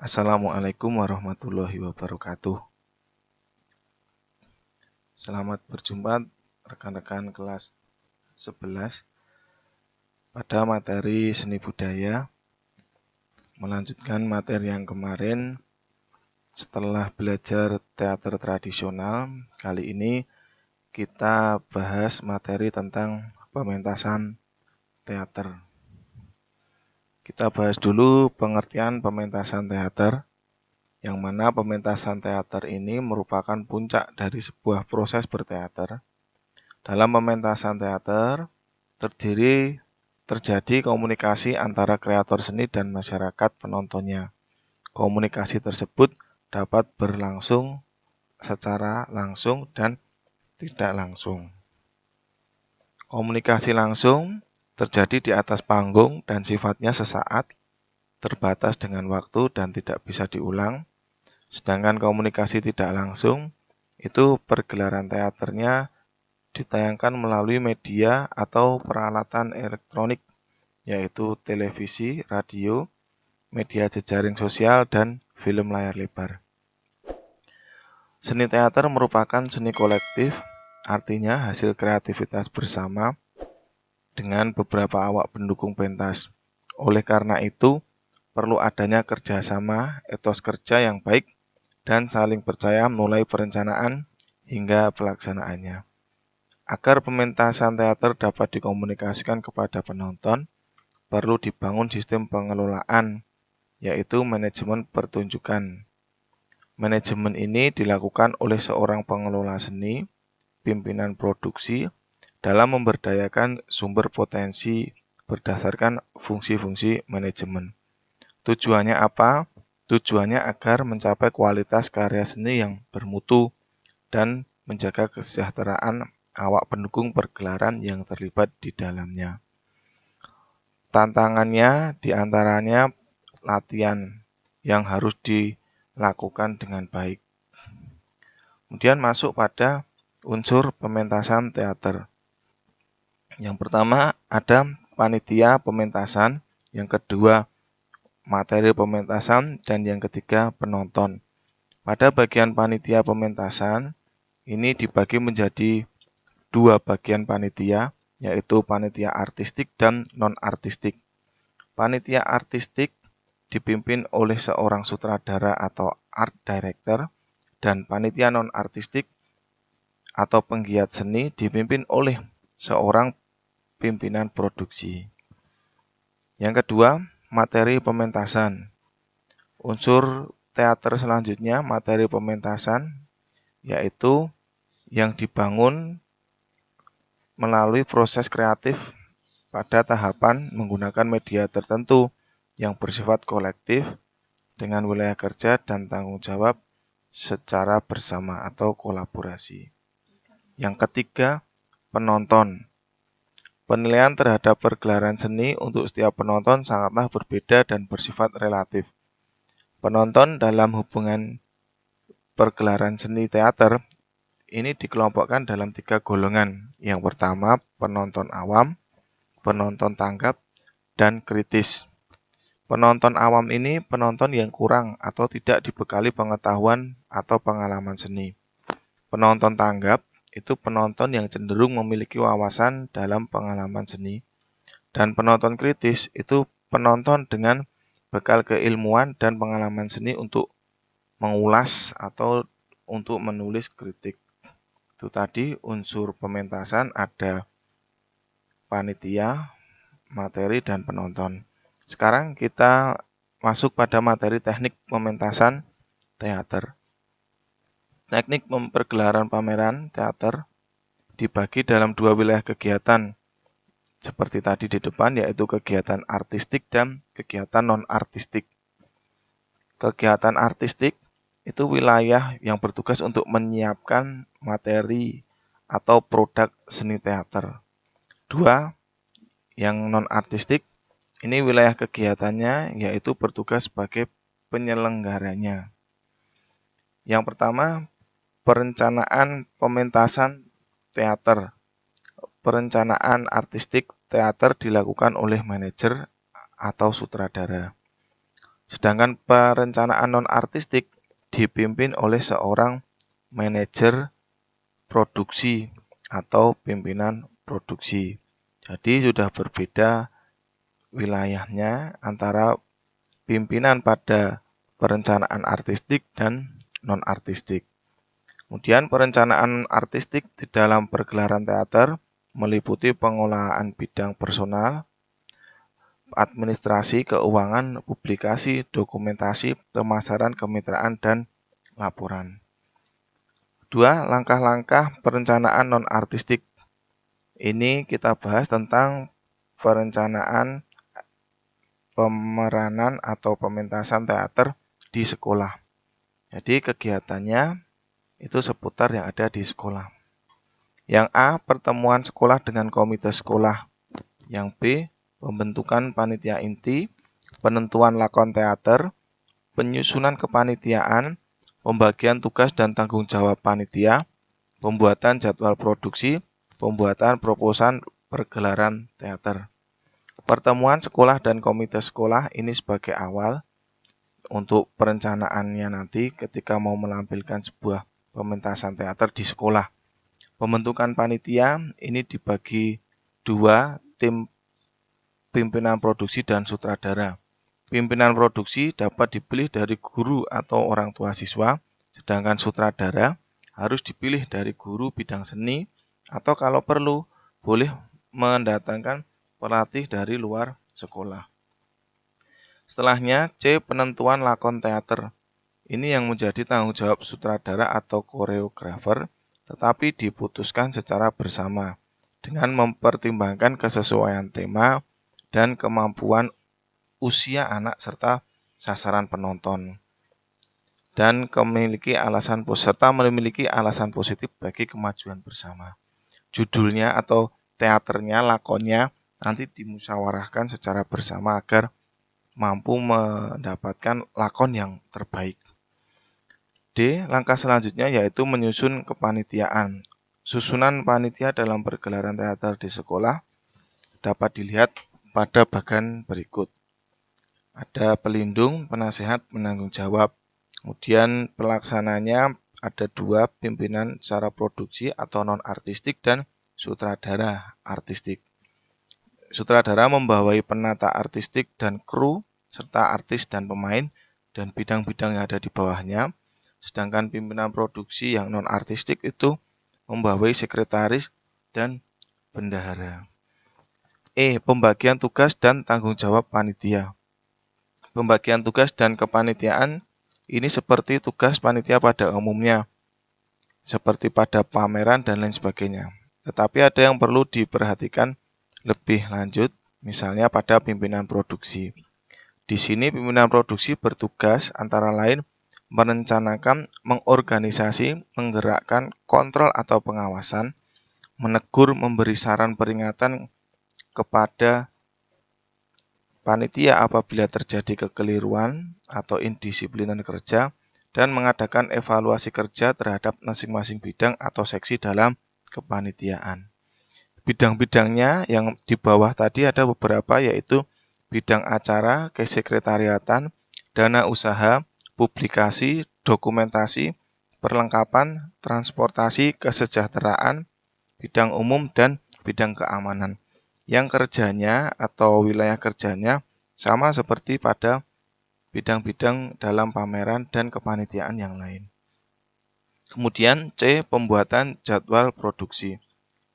Assalamualaikum warahmatullahi wabarakatuh. Selamat berjumpa rekan-rekan kelas 11 pada materi seni budaya. Melanjutkan materi yang kemarin, setelah belajar teater tradisional, kali ini kita bahas materi tentang pementasan teater. Kita bahas dulu pengertian pementasan teater, yang mana pementasan teater ini merupakan puncak dari sebuah proses berteater. Dalam pementasan teater, terjadi komunikasi antara kreator seni dan masyarakat penontonnya. Komunikasi tersebut dapat berlangsung secara langsung dan tidak langsung. Komunikasi langsung terjadi di atas panggung dan sifatnya sesaat, terbatas dengan waktu dan tidak bisa diulang. Sedangkan komunikasi tidak langsung, itu pergelaran teaternya ditayangkan melalui media atau peralatan elektronik, yaitu televisi, radio, media jejaring sosial, dan film layar lebar. Seni teater merupakan seni kolektif, artinya hasil kreativitas bersama dengan beberapa awak pendukung pentas. Oleh karena itu, perlu adanya kerjasama, etos kerja yang baik, dan saling percaya mulai perencanaan hingga pelaksanaannya. Agar pementasan teater dapat dikomunikasikan kepada penonton, perlu dibangun sistem pengelolaan, yaitu manajemen pertunjukan. Manajemen ini dilakukan oleh seorang pengelola seni, pimpinan produksi, dalam memberdayakan sumber potensi berdasarkan fungsi-fungsi manajemen. Tujuannya apa? Tujuannya agar mencapai kualitas karya seni yang bermutu dan menjaga kesejahteraan awak pendukung pergelaran yang terlibat di dalamnya. Tantangannya diantaranya latihan yang harus dilakukan dengan baik. Kemudian masuk pada unsur pementasan teater. Yang pertama ada panitia pementasan, yang kedua materi pementasan, dan yang ketiga penonton. Pada bagian panitia pementasan, ini dibagi menjadi dua bagian panitia, yaitu panitia artistik dan non-artistik. Panitia artistik dipimpin oleh seorang sutradara atau art director, dan panitia non-artistik atau penggiat seni dipimpin oleh seorang pimpinan produksi. Yang kedua, materi pementasan. Unsur teater selanjutnya, materi pementasan, yaitu yang dibangun melalui proses kreatif pada tahapan menggunakan media tertentu yang bersifat kolektif dengan wilayah kerja dan tanggung jawab secara bersama atau kolaborasi. Yang ketiga, penonton. Penilaian terhadap pergelaran seni untuk setiap penonton sangatlah berbeda dan bersifat relatif. Penonton dalam hubungan pergelaran seni teater ini dikelompokkan dalam 3 golongan. Yang pertama, penonton awam, penonton tanggap, dan kritis. Penonton awam ini penonton yang kurang atau tidak dibekali pengetahuan atau pengalaman seni. Penonton tanggap itu penonton yang cenderung memiliki wawasan dalam pengalaman seni. Dan penonton kritis itu penonton dengan bekal keilmuan dan pengalaman seni untuk mengulas atau untuk menulis kritik. Itu tadi unsur pementasan, ada panitia, materi, dan penonton. Sekarang kita masuk pada materi teknik pementasan teater. Teknik pergelaran pameran teater dibagi dalam 2 wilayah kegiatan seperti tadi di depan, yaitu kegiatan artistik dan kegiatan non-artistik. Kegiatan artistik itu wilayah yang bertugas untuk menyiapkan materi atau produk seni teater. 2, yang non-artistik, ini wilayah kegiatannya yaitu bertugas sebagai penyelenggaranya. Yang pertama, perencanaan pementasan teater. Perencanaan artistik teater dilakukan oleh manajer atau sutradara. Sedangkan perencanaan non-artistik dipimpin oleh seorang manajer produksi atau pimpinan produksi. Jadi sudah berbeda wilayahnya antara pimpinan pada perencanaan artistik dan non-artistik. Kemudian perencanaan artistik di dalam pergelaran teater meliputi pengelolaan bidang personal, administrasi, keuangan, publikasi, dokumentasi, pemasaran, kemitraan, dan laporan. 2. Langkah-langkah perencanaan non-artistik. Ini kita bahas tentang perencanaan pemeranan atau pementasan teater di sekolah. Jadi kegiatannya itu seputar yang ada di sekolah. Yang A, pertemuan sekolah dengan komite sekolah. Yang B, pembentukan panitia inti, penentuan lakon teater, penyusunan kepanitiaan, pembagian tugas dan tanggung jawab panitia, pembuatan jadwal produksi, pembuatan proposal pergelaran teater. Pertemuan sekolah dan komite sekolah ini sebagai awal untuk perencanaannya nanti ketika mau menampilkan sebuah pementasan teater di sekolah. Pembentukan panitia ini dibagi 2, tim pimpinan produksi dan sutradara. Pimpinan produksi dapat dipilih dari guru atau orang tua siswa, sedangkan sutradara harus dipilih dari guru bidang seni atau kalau perlu boleh mendatangkan pelatih dari luar sekolah. Setelahnya C, penentuan lakon teater. Ini yang menjadi tanggung jawab sutradara atau koreografer, tetapi diputuskan secara bersama dengan mempertimbangkan kesesuaian tema dan kemampuan usia anak serta sasaran penonton dan memiliki alasan positif bagi kemajuan bersama. Judulnya atau teaternya, lakonnya nanti dimusyawarahkan secara bersama agar mampu mendapatkan lakon yang terbaik. D. Langkah selanjutnya yaitu menyusun kepanitiaan. Susunan panitia dalam pergelaran teater di sekolah dapat dilihat pada bagian berikut. Ada pelindung, penasehat, penanggung jawab. Kemudian pelaksananya ada 2, pimpinan secara produksi atau non-artistik dan sutradara artistik. Sutradara membawai penata artistik dan kru, serta artis dan pemain, dan bidang-bidang yang ada di bawahnya. Sedangkan pimpinan produksi yang non-artistik itu membawai sekretaris dan bendahara. E. Pembagian tugas dan tanggung jawab panitia. Pembagian tugas dan kepanitiaan ini seperti tugas panitia pada umumnya, seperti pada pameran dan lain sebagainya. Tetapi ada yang perlu diperhatikan lebih lanjut, misalnya pada pimpinan produksi. Di sini pimpinan produksi bertugas antara lain merencanakan, mengorganisasi, menggerakkan, kontrol atau pengawasan, menegur, memberi saran peringatan kepada panitia apabila terjadi kekeliruan atau indisiplinan kerja, dan mengadakan evaluasi kerja terhadap masing-masing bidang atau seksi dalam kepanitiaan. Bidang-bidangnya yang di bawah tadi ada beberapa, yaitu bidang acara, kesekretariatan, dana usaha, publikasi, dokumentasi, perlengkapan, transportasi, kesejahteraan, bidang umum, dan bidang keamanan. Yang kerjanya atau wilayah kerjanya sama seperti pada bidang-bidang dalam pameran dan kepanitiaan yang lain. Kemudian C, pembuatan jadwal produksi.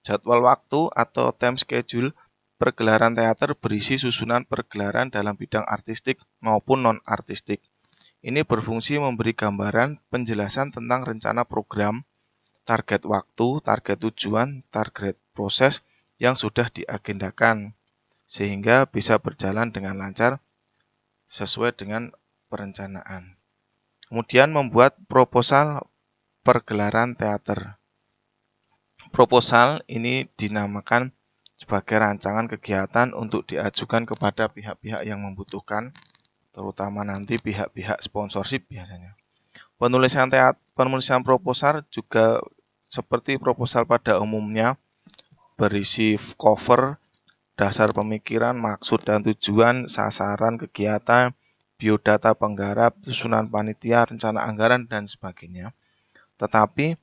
Jadwal waktu atau time schedule pergelaran teater berisi susunan pergelaran dalam bidang artistik maupun non-artistik. Ini berfungsi memberi gambaran penjelasan tentang rencana program, target waktu, target tujuan, target proses yang sudah diagendakan, sehingga bisa berjalan dengan lancar sesuai dengan perencanaan. Kemudian membuat proposal pergelaran teater. Proposal ini dinamakan sebagai rancangan kegiatan untuk diajukan kepada pihak-pihak yang membutuhkan, terutama nanti pihak-pihak sponsorship biasanya. Penulisan proposal juga seperti proposal pada umumnya, berisi cover, dasar pemikiran, maksud dan tujuan, sasaran kegiatan, biodata penggarap, susunan panitia, rencana anggaran, dan sebagainya. Tetapi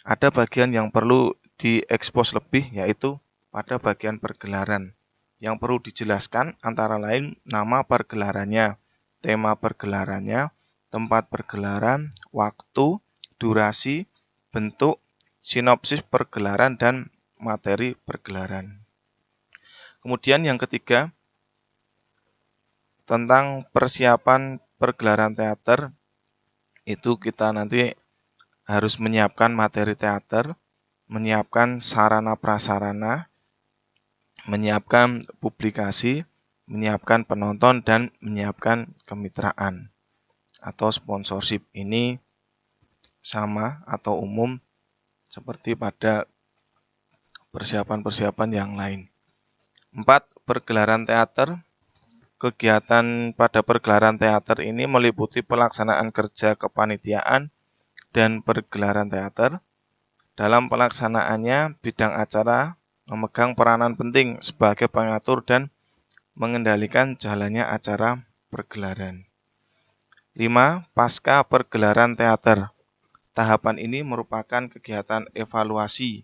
ada bagian yang perlu diekspos lebih, yaitu pada bagian pergelaran. Yang perlu dijelaskan antara lain nama pergelarannya, tema pergelarannya, tempat pergelaran, waktu, durasi, bentuk, sinopsis pergelaran, dan materi pergelaran. Kemudian yang ketiga, tentang persiapan pergelaran teater, itu kita nanti harus menyiapkan materi teater, menyiapkan sarana prasarana, menyiapkan publikasi, menyiapkan penonton, dan menyiapkan kemitraan atau sponsorship. Ini sama atau umum seperti pada persiapan-persiapan yang lain. 4. Pergelaran teater. Kegiatan pada pergelaran teater ini meliputi pelaksanaan kerja kepanitiaan dan pergelaran teater. Dalam pelaksanaannya, bidang acara memegang peranan penting sebagai pengatur dan mengendalikan jalannya acara pergelaran. 5. Pasca pergelaran teater. Tahapan ini merupakan kegiatan evaluasi,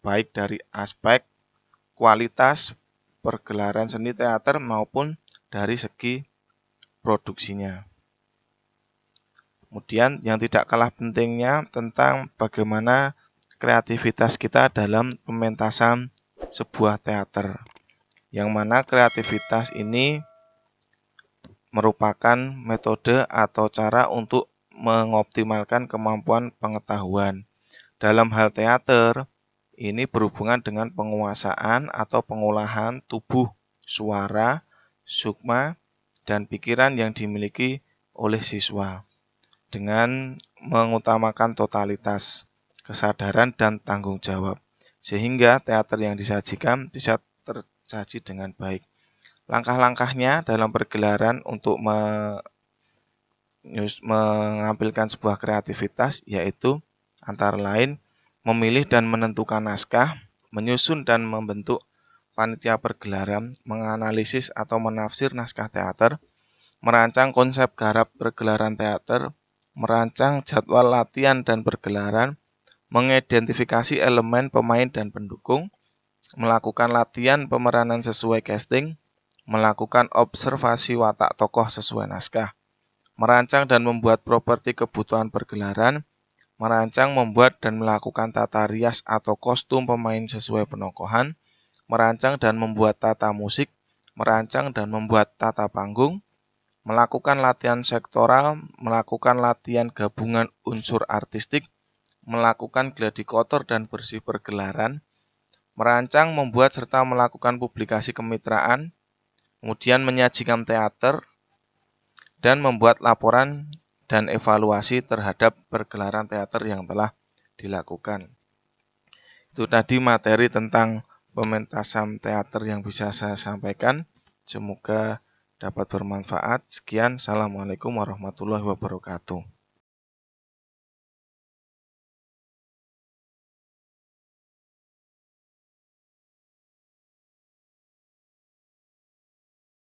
baik dari aspek kualitas pergelaran seni teater maupun dari segi produksinya. Kemudian yang tidak kalah pentingnya tentang bagaimana kreativitas kita dalam pementasan sebuah teater. Yang mana kreativitas ini merupakan metode atau cara untuk mengoptimalkan kemampuan pengetahuan. Dalam hal teater, ini berhubungan dengan penguasaan atau pengolahan tubuh, suara, sukma, dan pikiran yang dimiliki oleh siswa dengan mengutamakan totalitas, kesadaran, dan tanggung jawab, sehingga teater yang disajikan bisa tersaji dengan baik. Langkah-langkahnya dalam pergelaran untuk menampilkan sebuah kreativitas yaitu antara lain memilih dan menentukan naskah, menyusun dan membentuk panitia pergelaran, menganalisis atau menafsir naskah teater, merancang konsep garap pergelaran teater, merancang jadwal latihan dan pergelaran, mengidentifikasi elemen pemain dan pendukung, melakukan latihan pemeranan sesuai casting, melakukan observasi watak tokoh sesuai naskah, merancang dan membuat properti kebutuhan pergelaran, merancang, membuat, dan melakukan tata rias atau kostum pemain sesuai penokohan, merancang dan membuat tata musik, merancang dan membuat tata panggung, melakukan latihan sektoral, melakukan latihan gabungan unsur artistik, melakukan gladi kotor dan bersih pergelaran, merancang, membuat, serta melakukan publikasi kemitraan, kemudian menyajikan teater, dan membuat laporan dan evaluasi terhadap pergelaran teater yang telah dilakukan. Itu tadi materi tentang pementasan teater yang bisa saya sampaikan. Semoga dapat bermanfaat. Sekian, Assalamualaikum warahmatullahi wabarakatuh.